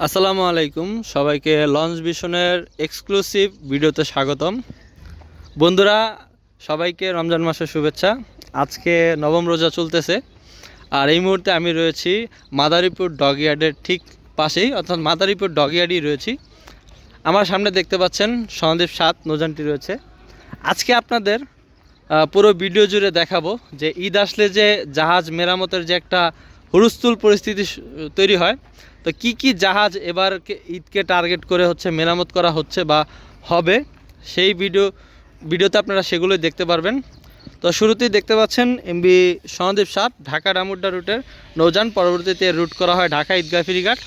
আসসালামু আলাইকুম সবাইকে লঞ্চ ভিশনের এক্সক্লুসিভ ভিডিওতে স্বাগতম। বন্ধুরা, সবাইকে রমজান মাসের শুভেচ্ছা। আজকে নবম রোজা চলতেছে, আর এই মুহূর্তে আমি রয়েছি মাদারীপুর ডগইয়ার্ডের ঠিক পাশেই, অর্থাৎ মাদারীপুর ডগইয়ার্ডই রয়েছি। আমার সামনে দেখতে পাচ্ছেন সন্দীপ 7 নৌযানটি রয়েছে। আজকে আপনাদের পুরো ভিডিও জুড়ে দেখাবো যে ঈদ আসলে যে জাহাজ মেরামতের যে একটা হুলস্থুল পরিস্থিতি তৈরি হয়, তো কি জাহাজ এবার ঈদকে টার্গেট করে হচ্ছে মেরামত করা হচ্ছে বা হবে, সেই ভিডিওতে আপনারা সেগুলোই দেখতে পারবেন। তো শুরুতেই দেখতে পাচ্ছেন এমবি সন্দীপ 7 ঢাকা ডামুড্ডা রুটের নৌযান, পরবর্তীতে রুট করা হয় ঢাকা ঈদগাহ ফেরিঘাট।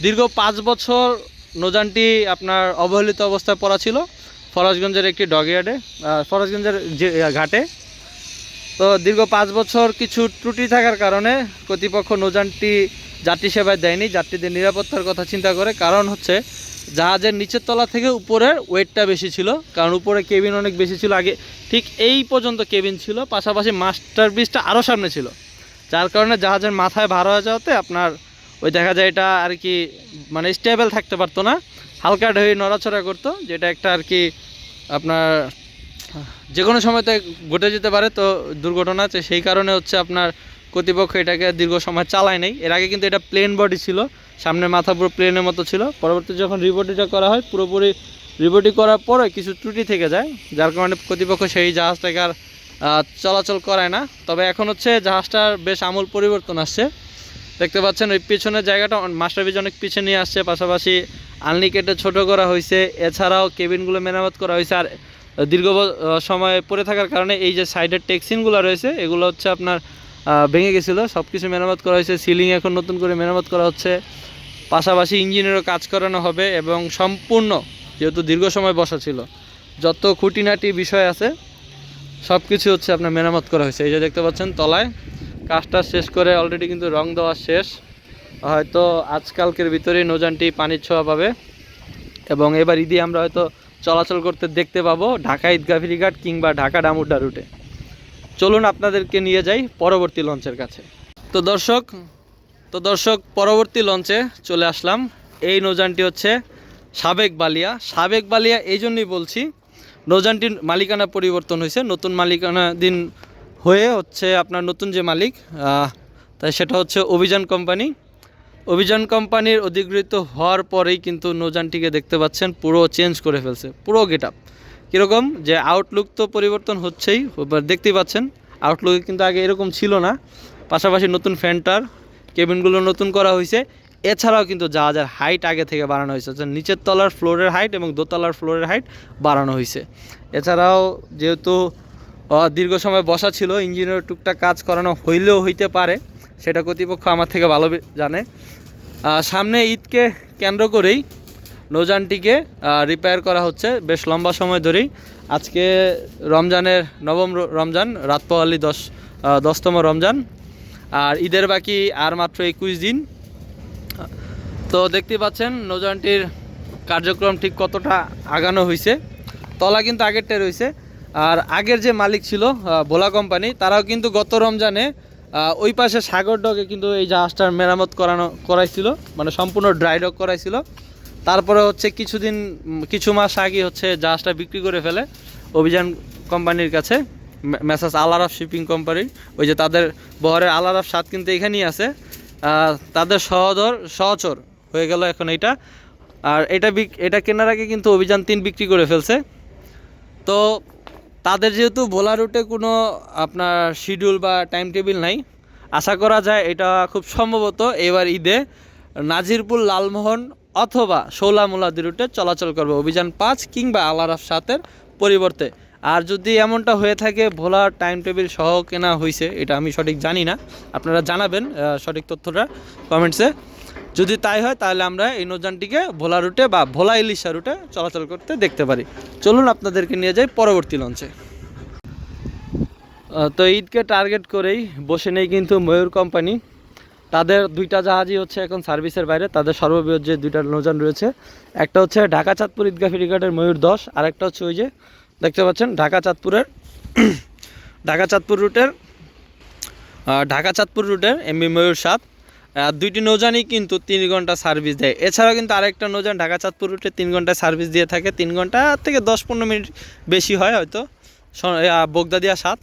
দীর্ঘ 5 বছর নৌযানটি আপনার অবহেলিত অবস্থায় পড়া ছিল ফরাজগঞ্জের একটি ডগইয়ার্ডে, ফরাজগঞ্জের যে ঘাটে। তো দীর্ঘ 5 বছর কিছু ত্রুটি থাকার কারণে কর্তৃপক্ষ নৌযানটি যাত্রী সেবায় দেয়নি, যাত্রীদের নিরাপত্তার কথা চিন্তা করে। কারণ হচ্ছে জাহাজের নিচের তলা থেকে উপরের ওয়েটটা বেশি ছিল, কারণ উপরে কেবিন অনেক বেশি ছিল। আগে ঠিক এই পর্যন্ত কেবিন ছিল, পাশাপাশি মাস্টার ব্রিজটা আরও সামনে ছিল, যার কারণে জাহাজের মাথায় ভার হয়ে যাওয়াতে আপনার ওই দেখা যায় এটা আর কি মানে স্টেবল থাকতে পারতো না, হালকা ঢেউ নড়াচড়া করতো, যেটা একটা আর কি আপনার যে কোনো সময়তে ঘটে যেতে পারে। তো দুর্ঘটনা আছে, সেই কারণে হচ্ছে আপনার কর্তৃপক্ষ এটাকে দীর্ঘ সময় চালায় নাই। এর আগে কিন্তু এটা প্লেন বডি ছিল, সামনের মাথা পুরো প্লেনের মতো ছিল। পরবর্তী যখন রিবডিটা করা হয়, পুরোপুরি রিবডি করার পরে কিছু ত্রুটি থেকে যায়, যার কারণে কর্তৃপক্ষ সেই জাহাজটাকে আর চলাচল করায় না। তবে এখন হচ্ছে জাহাজটার বেশ আমূল পরিবর্তন আসছে। দেখতে পাচ্ছেন ওই পিছনের জায়গাটা মাস্টার ব্রিজ অনেক পিছনে নিয়ে আসছে, পাশাপাশি আলনি কেটে ছোটো করা হয়েছে, এছাড়াও কেবিনগুলো মেরামত করা হয়েছে। আর দীর্ঘ সময় পড়ে থাকার কারণে এই যে সাইডের টেক্সিনগুলো রয়েছে এগুলো হচ্ছে আপনার ভেঙে গেছিলো, সব কিছু মেরামত করা হয়েছে। সিলিং এখন নতুন করে মেরামত করা হচ্ছে, পাশাপাশি ইঞ্জিনেরও কাজ করানো হবে। এবং সম্পূর্ণ যেহেতু দীর্ঘ সময় বসা ছিল, যত খুঁটিনাটি বিষয় আছে সব কিছু হচ্ছে আপনার মেরামত করা হয়েছে। এই যে দেখতে পাচ্ছেন তলায় কাজটা শেষ করে অলরেডি কিন্তু রং দেওয়া শেষ। হয়তো আজকালকের ভিতরেই নৌযানটি পানির ছোঁয়া পাবে, এবং এবার ঈদে আমরা হয়তো চলাচল করতে দেখতে পাবো ঢাকা ঈদগাহ ফেরিঘাট কিংবা ঢাকা ডামুড্ডা রুটে। চলুন আপনাদেরকে নিয়ে যাই পরবর্তী লঞ্চের কাছে। তো দর্শক পরবর্তী লঞ্চে চলে আসলাম। এই নৌযানটি হচ্ছে সাবেক বালিয়া। এই জন্যই বলছি, নৌযানটির মালিকানা পরিবর্তন হয়েছে, নতুন মালিকানা দিন হয়ে হচ্ছে আপনার নতুন যে মালিক, তাই সেটা হচ্ছে অভিযান কোম্পানির অধিগৃহীত হওয়ার পরেই কিন্তু নৌযানটিকে দেখতে পাচ্ছেন পুরো চেঞ্জ করে ফেলছে, পুরো গেট আপ। কীরকম যে আউটলুক তো পরিবর্তন হচ্ছেই, দেখতেই পাচ্ছেন আউটলুকে কিন্তু আগে এরকম ছিল না। পাশাপাশি নতুন ফ্যান্টার কেবিনগুলো নতুন করা হয়েছে। এছাড়াও কিন্তু জাহাজের হাইট আগে থেকে বাড়ানো হয়েছে, নিচের তলার ফ্লোরের হাইট এবং দোতলার ফ্লোরের হাইট বাড়ানো হয়েছে। এছাড়াও যেহেতু দীর্ঘ সময় বসা ছিল, ইঞ্জিনের টুকটাক কাজ করানো হইলেও হইতে পারে, সেটা কর্তৃপক্ষ আমার থেকে ভালো জানে। সামনে ঈদকে কেন্দ্র করেই নৌযানটিকে রিপেয়ার করা হচ্ছে বেশ লম্বা সময় ধরেই। আজকে রমজানের নবম রমজান, রাত পোহালি 10তম রমজান, আর ঈদের বাকি আর মাত্র 21 দিন। তো দেখতে পাচ্ছেন নৌযানটির কার্যক্রম ঠিক কতটা আগানো হয়েছে। তলা কিন্তু আগেরটাই রয়েছে। আর আগের যে মালিক ছিল ভোলা কোম্পানি, তারাও কিন্তু গত রমজানে ওই পাশে সাগর ডকে কিন্তু এই জাহাজটার মেরামত করাইছিল, মানে সম্পূর্ণ ড্রাই ডক করাইছিল। তারপরে হচ্ছে কিছু মাস আগে হচ্ছে জাহাজটা বিক্রি করে ফেলে অভিযান কোম্পানির কাছে, মেসার্স আল আরাফ শিপিং কোম্পানি। ওই যে তাদের বহরের আল আরাফ 7 কিন্তু এখানেই আছে, তাদের সহচর হয়ে গেল এখন এইটা। আর এটা কেনার আগে কিন্তু অভিযান 3 বিক্রি করে ফেলছে। তো তাদের যেহেতু ভোলা রুটে কোনো আপনার শিডিউল বা টাইম টেবিল নাই, আশা করা যায় এটা খুব সম্ভবত এবার ঈদে নাজিরপুর লালমোহন অথবা শৌলামুলাদি রুটে চলাচল করবে অভিযান 5 কিংবা আল আরাফ 7-এর পরিবর্তে। আর যদি এমনটা হয়ে থাকে, ভোলার টাইম টেবিল সহ কেনা হয়েছে, এটা আমি সঠিক জানি না, আপনারা জানাবেন সঠিক তথ্যটা কমেন্টসে। যদি তাই হয় তাহলে আমরা এই নৌযানটিকে ভোলা রুটে বা ভোলা ইলিশা রুটে চলাচল করতে দেখতে পারি। চলুন আপনাদেরকে নিয়ে যাই পরবর্তী লঞ্চে। তো ঈদকে টার্গেট করেই বসে নেই কিন্তু ময়ূর কোম্পানি। তাদের 2টা জাহাজই হচ্ছে এখন সার্ভিসের বাইরে। তাদের সর্ববৃহৎ যে 2টা নৌযান রয়েছে, একটা হচ্ছে ঢাকা চাঁদপুর ঈদগাহ ফেরিঘাটের ময়ূর 10, আর একটা হচ্ছে ওই যে দেখতে পাচ্ছেন ঢাকা চাঁদপুর রুটের এমবি ময়ূর 7। দুইটি নৌযানই কিন্তু 3 ঘন্টা সার্ভিস দেয়। এছাড়াও কিন্তু আরেকটা নৌযান ঢাকা চাঁদপুর রুটে 3 ঘন্টায় সার্ভিস দিয়ে থাকে, 3 ঘন্টা থেকে 10-15 মিনিট বেশি হয় হয়তো। বগদাদিয়া 7,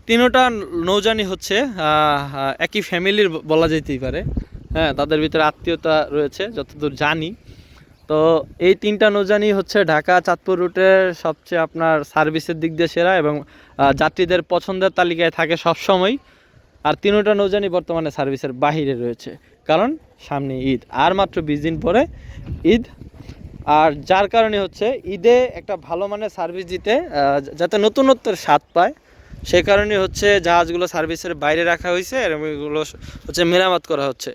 তিনোটা নৌযানই হচ্ছে একই ফ্যামিলির বলা যেতেই পারে। হ্যাঁ, তাদের ভিতরে আত্মীয়তা রয়েছে যতদূর জানি। তো এই 3টা নৌযানই হচ্ছে ঢাকা চাঁদপুর রুটের সবচেয়ে আপনার সার্ভিসের দিক দিয়ে সেরা এবং যাত্রীদের পছন্দের তালিকায় থাকে সবসময়। আর তিনোটা নৌযানই বর্তমানে সার্ভিসের বাহিরে রয়েছে, কারণ সামনে ঈদ, আর মাত্র 20 দিন পরে ঈদ। আর যার কারণে হচ্ছে ঈদে একটা ভালো মানের সার্ভিস দিতে যাতে নতুনত্বের স্বাদ পায়, সে কারণে হচ্ছে জাহাজগুলো সার্ভিসের বাইরে রাখা হয়েছে এবং এগুলো হচ্ছে মেরামত করা হচ্ছে।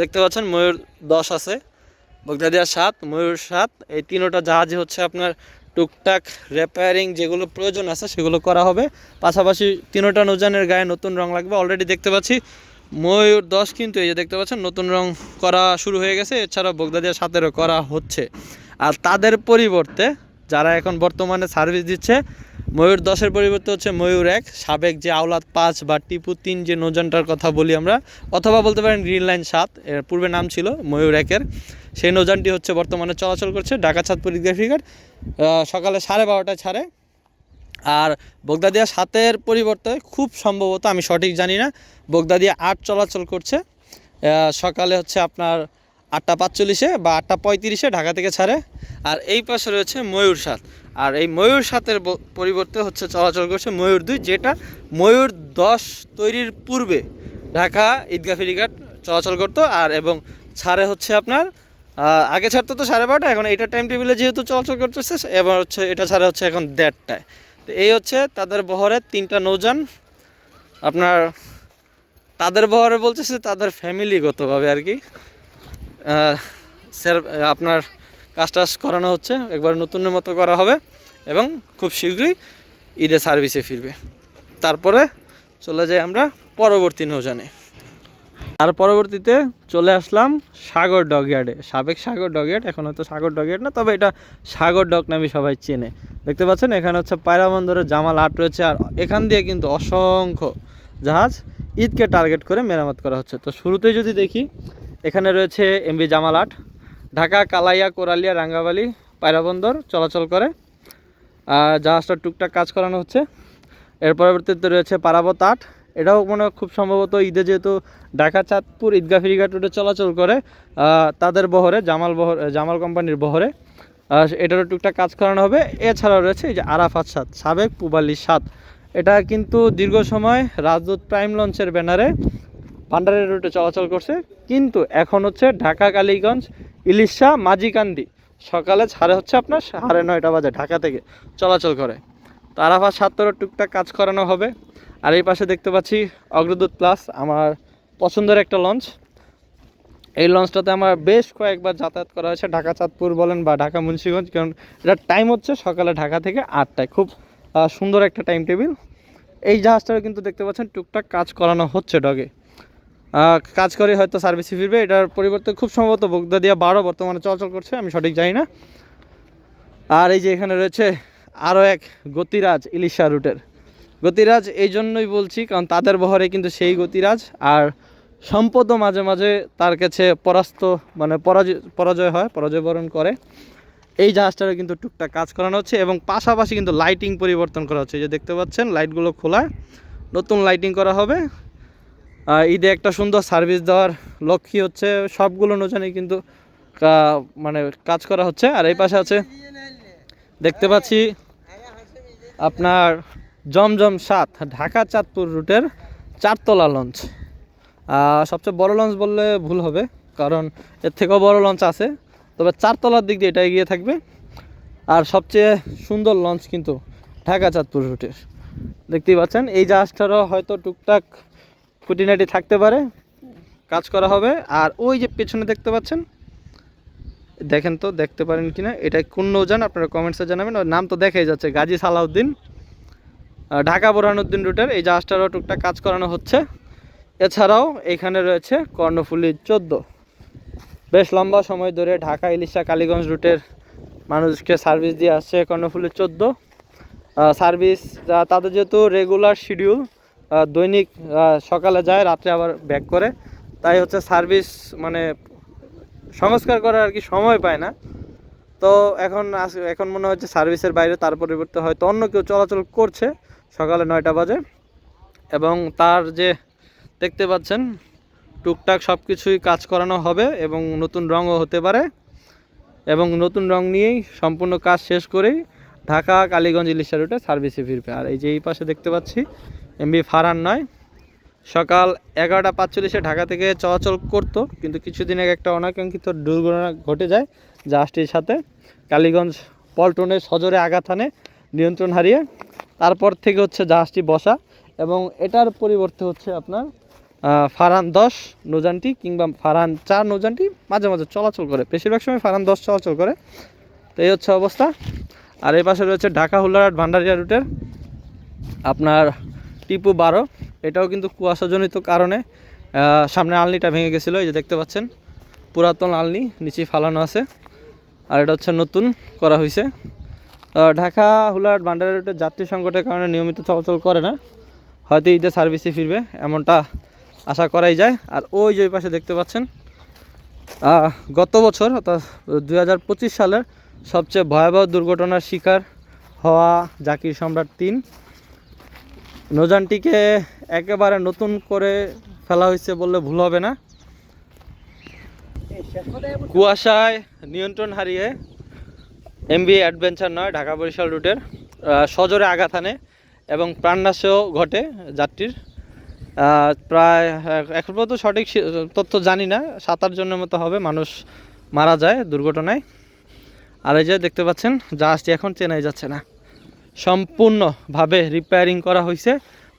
দেখতে পাচ্ছেন ময়ূর 10 আছে, বগদাদিয়া 7, ময়ূর 7, এই তিনোটা জাহাজে হচ্ছে আপনার টুকটাক রিপেয়ারিং যেগুলো প্রয়োজন আছে সেগুলো করা হবে। পাশাপাশি তিনোটা নৌযানের গায়ে নতুন রং লাগবে। অলরেডি দেখতে পাচ্ছি ময়ূর 10 কিন্তু এই যে দেখতে পাচ্ছেন নতুন রং করা শুরু হয়ে গেছে, এছাড়াও বগদাদিয়া 7-এরও করা হচ্ছে। আর তাদের পরিবর্তে যারা এখন বর্তমানে সার্ভিস দিচ্ছে, ময়ূর 10-এর পরিবর্তে হচ্ছে ময়ূর 1, সাবেক যে আওলাদ 5 বা টিপু 3 যে নৌযানটার কথা বলি আমরা, অথবা বলতে পারেন গ্রিন লাইন 7, এর পূর্বে নাম ছিল ময়ূর 1-এর, সেই নৌযানটি হচ্ছে বর্তমানে চলাচল করছে ঢাকা চাঁদপুর ঈদগাহ ফেরিঘাট। সকালে 12:30টায় ছাড়ে। আর বগদাদিয়া 7-এর পরিবর্তে খুব সম্ভবত, আমি সঠিক জানি না, বগদাদিয়া 8 চলাচল করছে। সকালে হচ্ছে আপনার 8:45-এ বা 8:35-এ ঢাকা থেকে ছাড়ে। আর এই পাশে রয়েছে ময়ূর 7, আর এই ময়ূর 7-এর পরিবর্তে হচ্ছে চলাচল করছে ময়ূর 2, যেটা ময়ূর 10 তৈরির পূর্বে ঢাকা ঈদগাহ ফেরিঘাট চলাচল করতো। আর এবং ছাড়ে হচ্ছে আপনার আগে ছাড়তো তো 12:30, এখন এইটার টাইম টেবিলে যেহেতু চলাচল করতেছে এবার হচ্ছে এটা ছাড়া হচ্ছে এখন 1:30টায়। তো এই হচ্ছে তাদের বহরের 3টা নৌযান। আপনার তাদের বহরে বলতেছে তাদের ফ্যামিলিগতভাবে আর কি স্যার আপনার কাজ টাজ করানো হচ্ছে, একবার নতুনের মতো করা হবে এবং খুব শীঘ্রই ঈদে সার্ভিসে ফিরবে। তারপরে চলে যাই আমরা পরবর্তী নৌযানে। আর পরবর্তীতে চলে আসলাম সাগর ডকইয়ার্ডে। সাবেক সাগর ডকইয়ার্ড, এখন হয়তো সাগর ডকইয়ার্ড না, তবে এটা সাগর ডক নামে সবাই চেনে। দেখতে পাচ্ছেন এখানে হচ্ছে পায়রা বন্দরের জামাল 8 রয়েছে, আর এখান দিয়ে কিন্তু অসংখ্য জাহাজ ঈদকে টার্গেট করে মেরামত করা হচ্ছে। তো শুরুতেই যদি দেখি, এখানে রয়েছে এমভি জামাল 8, ঢাকা কালাইয়া কোরালিয়া রাঙ্গাবালি পায়রা বন্দর চলাচল করে। জাহাজটা টুকটাক কাজ করানো হচ্ছে। এর পরবর্তীতে রয়েছে পারাবত 8, এটাও মনে খুব সম্ভবত ঈদে যেহেতু ঢাকা চাঁদপুর ঈদগাহ ফেরিঘাট রুটে চলাচল করে, তাদের বহরে জামাল কোম্পানির বহরে এটারও টুকটাক কাজ করানো হবে। এছাড়াও রয়েছে এই যে আরাফাত 7, সাবেক পুবালি 7, এটা কিন্তু দীর্ঘ সময় রাজদূত প্রাইম লঞ্চের ব্যানারে ভান্ডারের রুটে চলাচল করছে, কিন্তু এখন হচ্ছে ঢাকা কালীগঞ্জ ইলিশা মাঝিকান্দি সকালে ছাড়ে হচ্ছে আপনার 9:30 বাজে ঢাকা থেকে চলাচল করে। তো আরাফাত 7-এরও টুকটাক কাজ করানো হবে। আর এই পাশে দেখতে পাচ্ছি অগ্রদূত প্লাস, আমার পছন্দের একটা লঞ্চ। এই লঞ্চটাতে আমার বেশ কয়েকবার যাতায়াত করা হয়েছে, ঢাকা চাঁদপুর বলেন বা ঢাকা মুন্সিগঞ্জ, কারণ এটার টাইম হচ্ছে সকালে ঢাকা থেকে 8টায়, খুব সুন্দর একটা টাইম টেবিল। এই জাহাজটাও কিন্তু দেখতে পাচ্ছেন টুকটাক কাজ করানো হচ্ছে ডগে, কাজ করে হয়তো সার্ভিসে ফিরবে। এটার পরিবর্তে খুব সম্ভবত বগদাদিয়া 12 বর্তমানে চলাচল করছে, আমি সঠিক জানি না। আর এই যে এখানে রয়েছে আরও এক গতিরাজ ইলিশা রুটের। গতিরাজ এই জন্যই বলছি কারণ তাদের বহরে কিন্তু সেই গতিরাজ, আর সম্পদও মাঝে মাঝে তার কাছে পরাজয় বরণ করে। এই জাহাজটারও কিন্তু টুকটাক কাজ করানো হচ্ছে এবং পাশাপাশি কিন্তু লাইটিং পরিবর্তন করা হচ্ছে। এই যে দেখতে পাচ্ছেন লাইটগুলো খোলা, নতুন লাইটিং করা হবে। ঈদে একটা সুন্দর সার্ভিস দেওয়ার লক্ষ্যই হচ্ছে সবগুলো নৌযানে কিন্তু কাজ করা হচ্ছে। আর এই পাশে আছে দেখতে পাচ্ছি আপনার জমজম 7, ঢাকা চাঁদপুর রুটের 4তলা লঞ্চ। সবচেয়ে বড় লঞ্চ বললে ভুল হবে, কারণ এর থেকেও বড় লঞ্চ আছে, তবে 4তলার দিক দিয়ে এটা এগিয়ে থাকবে। আর সবচেয়ে সুন্দর লঞ্চ কিন্তু ঢাকা চাঁদপুর রুটের। দেখতেই পাচ্ছেন এই জাহাজটারও হয়তো টুকটাক খুঁটিনাটি থাকতে পারে, কাজ করা হবে। আর ওই যে পেছনে দেখতে পাচ্ছেন, দেখেন তো দেখতে পারেন কিনা, এটা কোন নৌযান আপনারা কমেন্টসে জানাবেন। ওর নাম তো দেখাই যাচ্ছে, গাজী সালাউদ্দিন, ঢাকা বোরহানুদ্দিন রুটের। এই জাহাজটারও টুকটাক কাজ করানো হচ্ছে। এছাড়াও এখানে রয়েছে কর্ণফুলী 14, বেশ লম্বা সময় ধরে ঢাকা ইলিশা কালীগঞ্জ রুটের মানুষকে সার্ভিস দিয়ে আসছে কর্ণফুলী 14 সার্ভিস। তাদের যেহেতু রেগুলার শিডিউল, দৈনিক সকালে যায় রাত্রে আবার ব্যাক করে, তাই হচ্ছে সার্ভিস মানে সংস্কার করার আর কি সময় পায় না। তো এখন মনে হচ্ছে সার্ভিসের বাইরে তার পরিবর্তে হয়তো অন্য কেউ চলাচল করছে সকালে 9টা বাজে। এবং তার যে দেখতে পাচ্ছেন টুকটাক সব কিছুই কাজ করানো হবে এবং নতুন রঙও হতে পারে, এবং নতুন রং নিয়েই সম্পূর্ণ কাজ শেষ করেই ঢাকা কালীগঞ্জ ইলিশা রুটে সার্ভিসে ফিরবে। আর এই যে এই পাশে দেখতে পাচ্ছি এমবি ফারহান 9 সকাল 11টা 45-এ ঢাকা থেকে চলাচল করতো, কিন্তু কিছুদিন আগে একটা অনাকাঙ্ক্ষিত দুর্ঘটনা ঘটে যায় জাহাজটির সাথে। কালীগঞ্জ পল্টনের সজোরে আঘাত হানে, নিয়ন্ত্রণ হারিয়ে তারপর থেকে হচ্ছে জাহাজটি বসা, এবং এটার পরিবর্তে হচ্ছে আপনার ফারহান 10 নৌযানটি কিংবা ফারহান 4 নৌযানটি মাঝে মাঝে চলাচল করে, বেশিরভাগ সময় ফারহান 10 চলাচল করে। তো এই হচ্ছে অবস্থা। আর এই পাশে রয়েছে ঢাকা হুল্লারহাট ভান্ডারিয়া রুটের আপনার টিপু 12, এটাও কিন্তু কুয়াশাজনিত কারণে সামনে আলনিটা ভেঙে গেছিলো, এই যে দেখতে পাচ্ছেন পুরাতন আলনি নিচে ফালানো আছে, আর এটা হচ্ছে নতুন করা হয়েছে। ঢাকা হুল্লারহাট ভান্ডারিয়া রুটের যাত্রী সংকটের কারণে নিয়মিত চলাচল করে না, হয়তো ঈদে সার্ভিসে ফিরবে এমনটা আশা করাই যায়। আর ওই যে পাশে দেখতে পাচ্ছেন গত বছর অর্থাৎ 2025 সালের সবচেয়ে ভয়াবহ দুর্ঘটনার শিকার হওয়া জাকির সম্রাট 3 নৌযানটিকে একেবারে নতুন করে ফেলা হয়েছে বললে ভুল হবে না। কুয়াশায় নিয়ন্ত্রণ হারিয়ে এমবি অ্যাডভেঞ্চার 9 ঢাকা বরিশাল রুটের সজোরে আঘাত হানে এবং প্রাণনাশও ঘটে যাত্রীর। প্রায় এখন পর্যন্ত সঠিক তথ্য জানি না, 7-8 জনের মতো হবে মানুষ মারা যায় দুর্ঘটনায়। আর এই যে দেখতে পাচ্ছেন জাহাজটি এখন চেনাই যাচ্ছে না, সম্পূর্ণভাবে রিপেয়ারিং করা হয়েছে।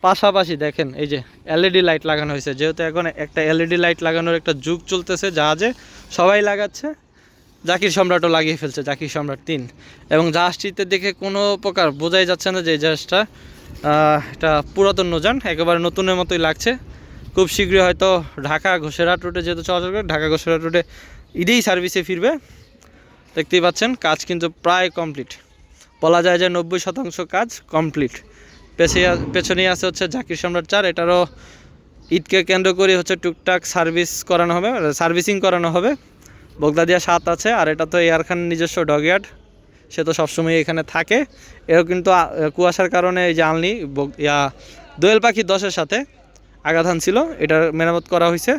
পাশাপাশি দেখেন এই যে এলইডি লাইট লাগানো হয়েছে, যেহেতু এখন একটা এলইডি লাইট লাগানোর একটা যুগ চলতেছে জাহাজে, সবাই লাগাচ্ছে, জাকির সম্রাটও লাগিয়ে ফেলছে, জাকির সম্রাট 3। এবং জাহাজটিতে দেখে কোনো প্রকার বোঝাই যাচ্ছে না যে এই জাহাজটা এটা পুরাতন নৌযান, একেবারে নতুনের মতোই লাগছে। খুব শীঘ্রই হয়তো ঢাকা ঘোষেরহাট রুটে যেহেতু চলাচল করে, ঢাকা ঘোষেরহাট রুটে ঈদেই সার্ভিসে ফিরবে। দেখতেই পাচ্ছেন কাজ কিন্তু প্রায় কমপ্লিট, বলা যায় যে 90% কাজ কমপ্লিট। পেছনেই আছে হচ্ছে জাকির সম্রাট 4, এটারও ঈদকে কেন্দ্র করে হচ্ছে টুকটাক সার্ভিসিং করানো হবে। বগদাদিয়া 7 আছে, আর এটা তো এয়ার খান নিজস্ব ডগইয়ার্ড, সে তো সবসময় এখানে থাকে। এও কিন্তু কুয়াশার কারণে এই যে আলনি দোয়েল পাখি 10-এর সাথে আঘাত হানছিল, এটার মেরামত করা হয়েছে।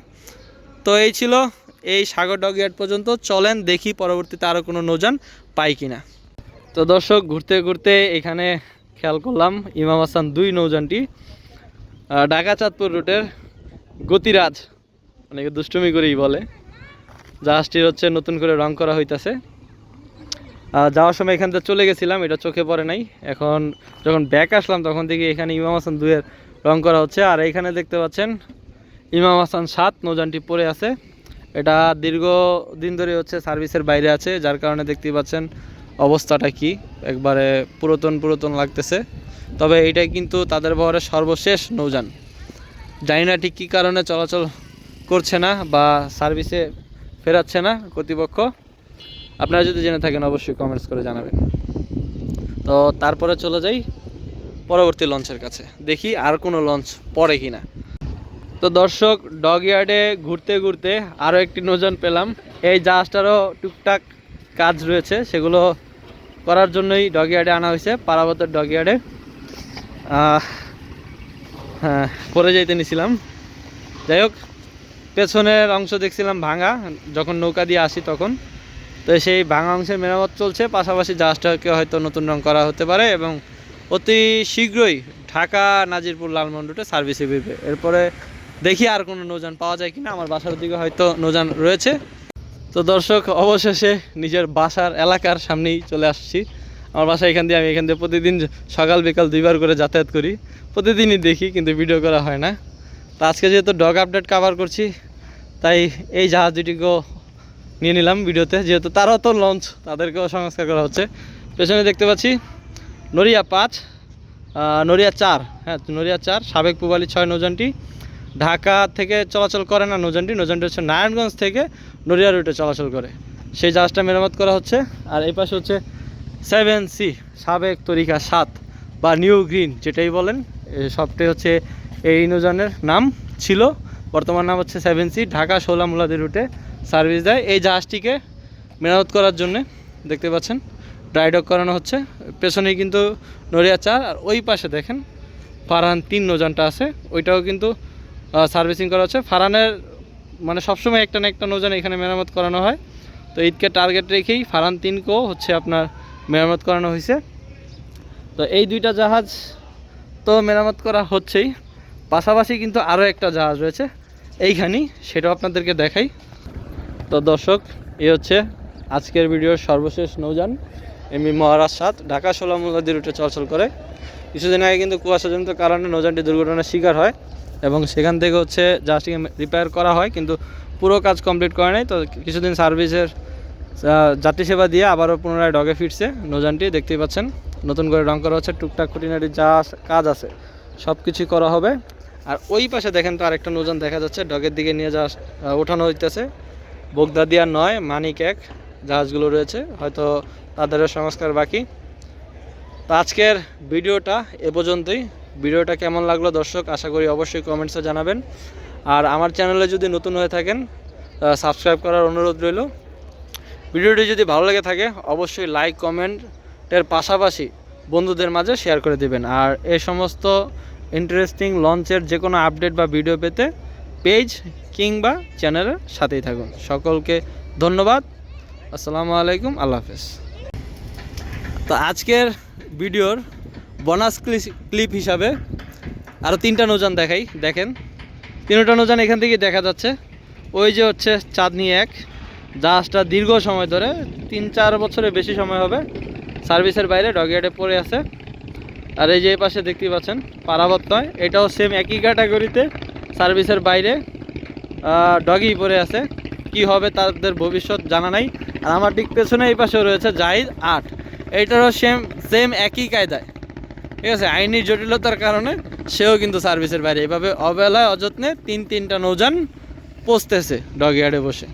তো এই ছিল এই সাগর ডগইয়ার্ড পর্যন্ত। চলেন দেখি পরবর্তীতে আরও কোনো নৌযান পাই কিনা। তো দর্শক ঘুরতে ঘুরতে এখানে খেয়াল করলাম ইমাম হাসান 2 নৌযানটি ঢাকা চাঁদপুর রুটের গতিরাজ, অনেকে দুষ্টুমি করেই বলে, জাহাজটির হচ্ছে নতুন করে রং করা হইতাছে। যাওয়ার সময় এখান থেকে চলে গেছিলাম, এটা চোখে পড়ে নাই, এখন যখন ব্যাক আসলাম তখন থেকে এখানে ইমাম হাসান 2-এর রং করা হচ্ছে। আর এইখানে দেখতে পাচ্ছেন ইমাম হাসান 7 নৌযানটি পড়ে আছে, এটা দীর্ঘদিন ধরে হচ্ছে সার্ভিসের বাইরে আছে, যার কারণে দেখতেই পাচ্ছেন অবস্থাটা কি একবারে পুরাতন লাগতেছে। তবে এইটাই কিন্তু তাদের বহরের সর্বশেষ নৌযান, জানি না ঠিক কী কারণে চলাচল করছে না বা সার্ভিসে ফেরাচ্ছে না কর্তৃপক্ষ। আপনারা যদি জেনে থাকেন অবশ্যই কমেন্টস করে জানাবেন। তো তারপরে চলে যাই পরবর্তী লঞ্চের কাছে, দেখি আর কোনো লঞ্চ পড়ে কিনা। তো দর্শক ডগইয়ার্ডে ঘুরতে ঘুরতে আরও একটি নৌযান পেলাম, এই জাহাজটারও টুকটাক কাজ রয়েছে, সেগুলো করার জন্যই ডগইয়ার্ডে আনা হয়েছে, পারাবতের ডগইয়ার্ডে। হ্যাঁ, পরে যাইতে নিছিলাম। যাই হোক, পেছনের অংশ দেখছিলাম ভাঙা, যখন নৌকা দিয়ে আসি তখন। তো সেই ভাঙা অংশের মেরামত চলছে, পাশাপাশি জাহাজটাকে হয়তো নতুন রং করা হতে পারে এবং অতি শীঘ্রই ঢাকা নাজিরপুর লালমোহন রুটে সার্ভিসে ফিরবে। এরপরে দেখি আর কোনো নৌযান পাওয়া যায় কিনা, আমার বাসার দিকে হয়তো নৌযান রয়েছে। তো দর্শক অবশেষে নিজের বাসার এলাকার সামনেই চলে আসছি। আমার বাসা এখান দিয়ে, আমি এখান দিয়ে প্রতিদিন সকাল বিকাল 2বার করে যাতায়াত করি, প্রতিদিনই দেখি, কিন্তু ভিডিও করা হয় না। তো আজকে যেহেতু ডগ আপডেট কভার করছি, তাই এই জাহাজ দুটিকেও নিয়ে নিলাম ভিডিওতে, যেহেতু তারাও তো লঞ্চ, তাদেরকেও সংস্কার করা হচ্ছে। পেছনে দেখতে পাচ্ছি নড়িয়া 5, নড়িয়া 4, হ্যাঁ নড়িয়া 4 সাবেক পূবালী 6 নৌযানটি ঢাকা থেকে চলাচল করে না। নৌযানটি হচ্ছে নারায়ণগঞ্জ থেকে নড়িয়া রুটে চলাচল করে, সেই জাহাজটা মেরামত করা হচ্ছে। আর এই পাশে হচ্ছে 7C সাবেক তরিকা 7 বা নিউ গ্রিন যেটাই বলেন, সবটাই হচ্ছে এই নৌযানের নাম ছিল, বর্তমান নাম হচ্ছে 7C, ঢাকা শোলামুলাদি রুটে সার্ভিস দেয়। এই জাহাজটিকে মেরামত করার জন্য দেখতে পাচ্ছেন ড্রাই ডক করানো হচ্ছে। পেছনেই কিন্তু নড়িয়া 4, আর ওই পাশে দেখেন ফারহান 3 নৌযানটা আছে, ওইটাও কিন্তু সার্ভিসিং করা হচ্ছে। ফারহানের মানে সবসময় একটা না একটা নৌযান এখানে মেরামত করানো হয়, তো ঈদকে টার্গেট রেখেই ফারহান 3কেও হচ্ছে আপনার মেরামত করানো হয়েছে। তো এই দুইটা জাহাজ তো মেরামত করা হচ্ছেই, পাশাপাশি কিন্তু আরও একটা জাহাজ রয়েছে এইখানেই, সেটাও আপনাদেরকে দেখাই। তো দর্শক, এই হচ্ছে আজকের ভিডিওর সর্বশেষ নৌযান এমভি মহারাজ 7, ঢাকা শোলামুলাদি রুটে চলাচল করে। কিছুদিন আগে কিন্তু কুয়াশাজনিত কারণে নৌযানটি দুর্ঘটনার শিকার হয় এবং সেখান থেকে হচ্ছে জাহাজটিকে রিপেয়ার করা হয়, কিন্তু পুরো কাজ কমপ্লিট করে নাই। তো কিছুদিন সার্ভিসের যাত্রী সেবা দিয়ে আবারও পুনরায় ডগে ফিরছে নৌযানটি, দেখতেই পাচ্ছেন নতুন করে রং করা হচ্ছে। টুকটাক খুঁটিনাটি যা কাজ আছে সব কিছুই করা হবে। আর ওই পাশে দেখেন তো আরেকটা নৌযান দেখা যাচ্ছে, ডগের দিকে নিয়ে যা ওঠানো হইতেছে। বোগদাদিয়া 9, মানিক 1 জাহাজগুলো রয়েছে, হয়তো তাদেরও সংস্কার বাকি। তো আজকের ভিডিওটা এ পর্যন্তই। ভিডিওটা কেমন লাগলো দর্শক আশা করি অবশ্যই কমেন্টসে জানাবেন। আর আমার চ্যানেলে যদি নতুন হয়ে থাকেন সাবস্ক্রাইব করার অনুরোধ রইল। ভিডিওটি যদি ভালো লেগে থাকে অবশ্যই লাইক কমেন্টের পাশাপাশি বন্ধুদের মাঝে শেয়ার করে দেবেন। আর এই সমস্ত ইন্টারেস্টিং লঞ্চের যে কোনো আপডেট বা ভিডিও পেতে পেজ কিংবা চ্যানেলের সাথেই থাকুন। সকলকে ধন্যবাদ। আসসালামু আলাইকুম, আল্লাহ হাফেজ। তো আজকের ভিডিওর বোনাস ক্লিপ হিসাবে আরও 3টা নৌযান দেখাই। দেখেন 3টা নৌযান এখান থেকেই দেখা যাচ্ছে। ওই যে হচ্ছে চাঁদনি 1 জাহাজটা দীর্ঘ সময় ধরে 3-4 বছরের বেশি সময় হবে সার্ভিসের বাইরে ডগিয়ার্ডে পড়ে আছে। আর এই যে পাশে দেখতেই পাচ্ছেন পারাবত নয়, এটাও সেম একই ক্যাটাগরিতে সার্ভিসের বাইরে ডগি পড়ে আছে। কি হবে তাদের ভবিষ্যৎ জানা নাই। আর আমার ঠিক পেছনে এই পাশেও রয়েছে জাহিদ 8, এইটারও সেম একই কায়দায়, ঠিক আছে। আইনি জটিলতার কারণে সেও কিন্তু সার্ভিসের বাইরে। এভাবে অবহেলায় অযত্নে 3টা নৌযান পৌঁছতেছে ডগিয়ার্ডে বসে।